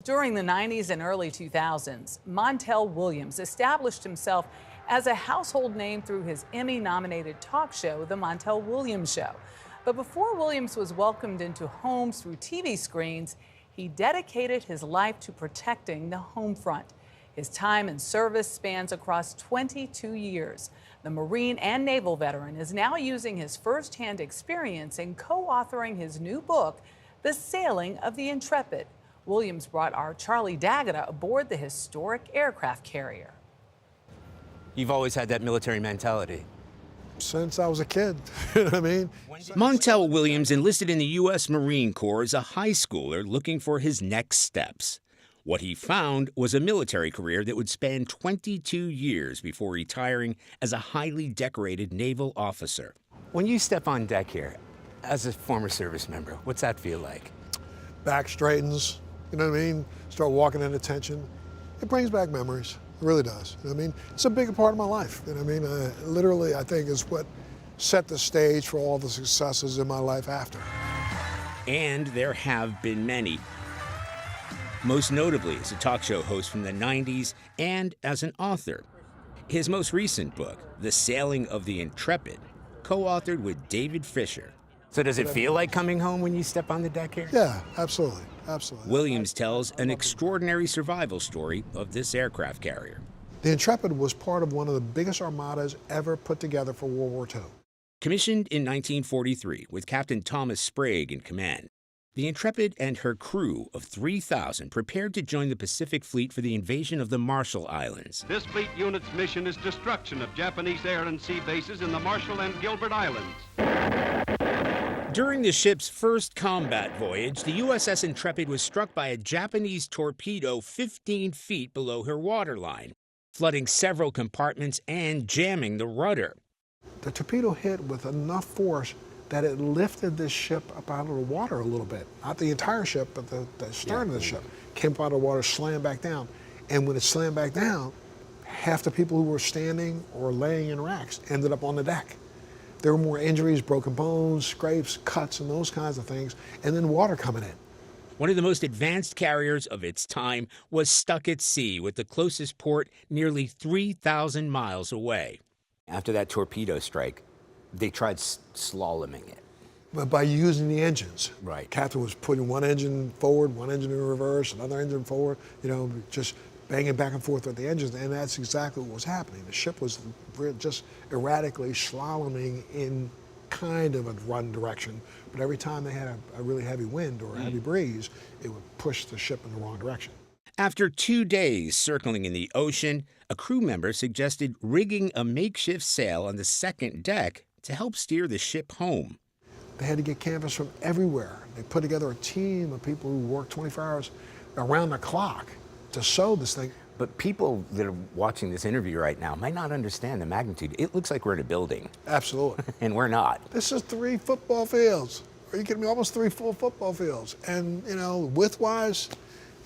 During the 90s and early 2000s, Montel Williams established himself as a household name through his Emmy-nominated talk show, The Montel Williams Show. But before Williams was welcomed into homes through TV screens, he dedicated his life to protecting the home front. His time in service spans across 22 years. The Marine and Naval veteran is now using his firsthand experience in co-authoring his new book, The Sailing of the Intrepid. Williams brought our Charlie D'Agata aboard the historic aircraft carrier. You've always had that military mentality. Since I was a kid, you know what I mean? Montel Williams enlisted in the U.S. Marine Corps as a high schooler looking for his next steps. What he found was a military career that would span 22 years before retiring as a highly decorated naval officer. When you step on deck here, as a former service member, what's that feel like? Back straightens, you know what I mean? Start walking in attention. It brings back memories. It really does. You know what I mean? It's a big part of my life. You know what I mean? Literally, I think is what set the stage for all the successes in my life after. And there have been many. Most notably as a talk show host from the 90s and as an author. His most recent book, The Sailing of the Intrepid, co-authored with David Fisher. So does it feel like coming home when you step on the deck here? Yeah, absolutely, absolutely. Williams tells an extraordinary survival story of this aircraft carrier. The Intrepid was part of one of the biggest armadas ever put together for World War II. Commissioned in 1943 with Captain Thomas Sprague in command, the Intrepid and her crew of 3,000 prepared to join the Pacific Fleet for the invasion of the Marshall Islands. This fleet unit's mission is destruction of Japanese air and sea bases in the Marshall and Gilbert Islands. During the ship's first combat voyage, the USS Intrepid was struck by a Japanese torpedo 15 feet below her waterline, flooding several compartments and jamming the rudder. The torpedo hit with enough force that it lifted this ship up out of the water a little bit. Not the entire ship, but the stern of the ship came up out of the water, slammed back down. And when it slammed back down, half the people who were standing or laying in racks ended up on the deck. There were more injuries, broken bones, scrapes, cuts, and those kinds of things, and then water coming in. One of the most advanced carriers of its time was stuck at sea with the closest port nearly 3,000 miles away. After that torpedo strike, they tried slaloming it. But by using the engines. Right. Captain was putting one engine forward, one engine in reverse, another engine forward, you know, just banging back and forth with the engines, and that's exactly what was happening. The ship was just erratically slaloming in kind of a run direction, but every time they had a really heavy wind or a heavy breeze, it would push the ship in the wrong direction. After 2 days circling in the ocean, a crew member suggested rigging a makeshift sail on the second deck to help steer the ship home. They had to get canvas from everywhere. They put together a team of people who worked 24 hours around the clock to sew this thing. But people that are watching this interview right now might not understand the magnitude. It looks like we're in a building. Absolutely. And we're not. This is 3 football fields. Are you kidding me? Almost 3 full football fields. And, you know, width-wise,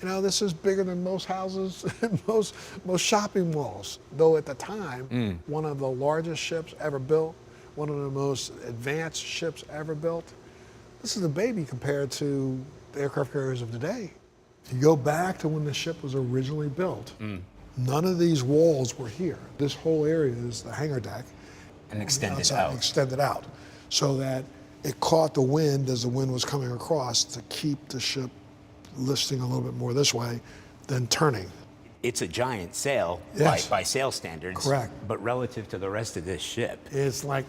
you know, this is bigger than most houses and most shopping malls. Though at the time, one of the largest ships ever built, one of the most advanced ships ever built. This is a baby compared to the aircraft carriers of today. You go back to when the ship was originally built, none of these walls were here. This whole area is the hangar deck. And extended out. Extended out, so that it caught the wind as the wind was coming across to keep the ship listing a little bit more this way than turning. It's a giant sail by sail standards. Correct. But relative to the rest of this ship, it's like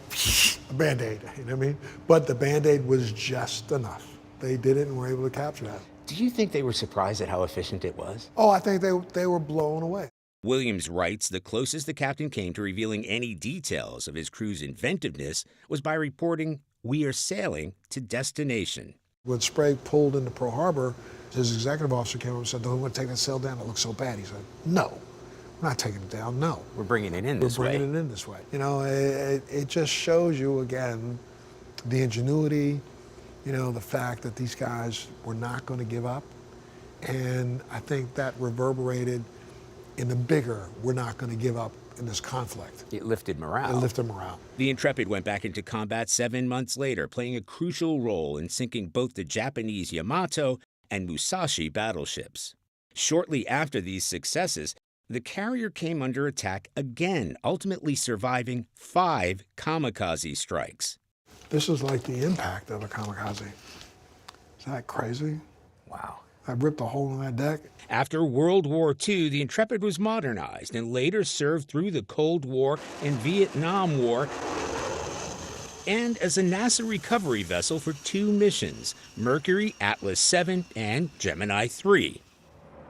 a Band-Aid, you know what I mean? But the Band-Aid was just enough. They did it and were able to capture that. do you think they were surprised at how efficient it was? Oh, I think they were blown away. Williams writes the closest the captain came to revealing any details of his crew's inventiveness was by reporting, "We are sailing to destination." When Sprague pulled into Pearl Harbor, his executive officer came up and said, "Don't want to take that sail down, it looks so bad." He said, "No, we're not taking it down, no. We're bringing it in this way. We're bringing it in this way." You know, it just shows you, again, the ingenuity, you know, the fact that these guys were not going to give up. And I think that reverberated in the bigger, we're not going to give up in this conflict. It lifted morale. It lifted morale. The Intrepid went back into combat 7 months later, playing a crucial role in sinking both the Japanese Yamato and Musashi battleships. Shortly after these successes, the carrier came under attack again, ultimately surviving 5 kamikaze strikes. This is like the impact of a kamikaze. Is that crazy? Wow. I ripped a hole in that deck. After World War II, the Intrepid was modernized and later served through the Cold War and Vietnam War, and as a NASA recovery vessel for 2 missions, Mercury, Atlas 7, and Gemini 3.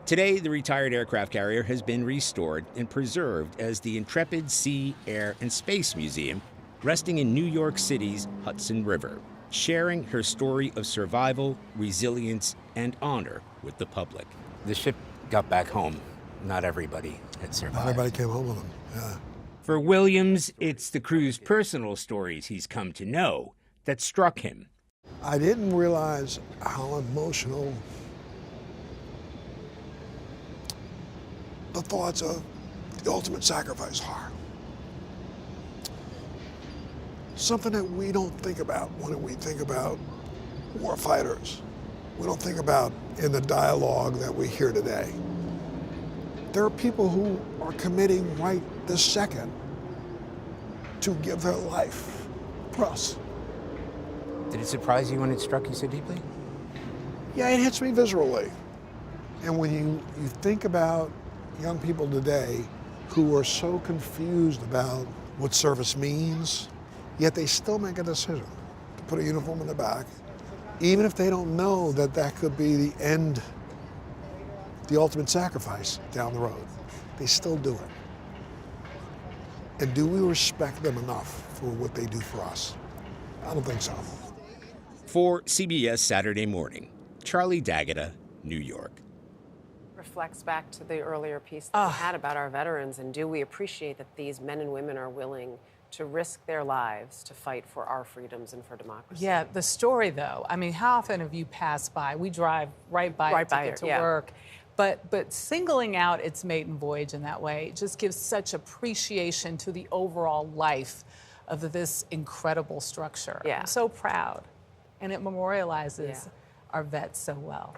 Today, the retired aircraft carrier has been restored and preserved as the Intrepid Sea, Air, and Space Museum, resting in New York City's Hudson River, sharing her story of survival, resilience, and honor with the public. The ship got back home. Not everybody had survived. Not everybody came home with them. Yeah. For Williams, it's the crew's personal stories he's come to know that struck him. I didn't realize how emotional the thoughts of the ultimate sacrifice are. Something that we don't think about when we think about war fighters. We don't think about in the dialogue that we hear today. There are people who are committing right this second to give their life for us. Did it surprise you when it struck you so deeply? Yeah, it hits me viscerally. And when you think about young people today who are so confused about what service means, yet they still make a decision to put a uniform in the back, even if they don't know that that could be the end, the ultimate sacrifice down the road. They still do it. And do we respect them enough for what they do for us? I don't think so. For CBS Saturday Morning, Charlie D'Agata, New York. Reflects back to the earlier piece that we had about our veterans, and do we appreciate that these men and women are willing to risk their lives to fight for our freedoms and for democracy? Yeah, the story though, I mean, how often have you passed by? We drive right by it to get to work. But singling out its maiden voyage in that way just gives such appreciation to the overall life of this incredible structure. Yeah. I'm so proud. And it memorializes our vets so well.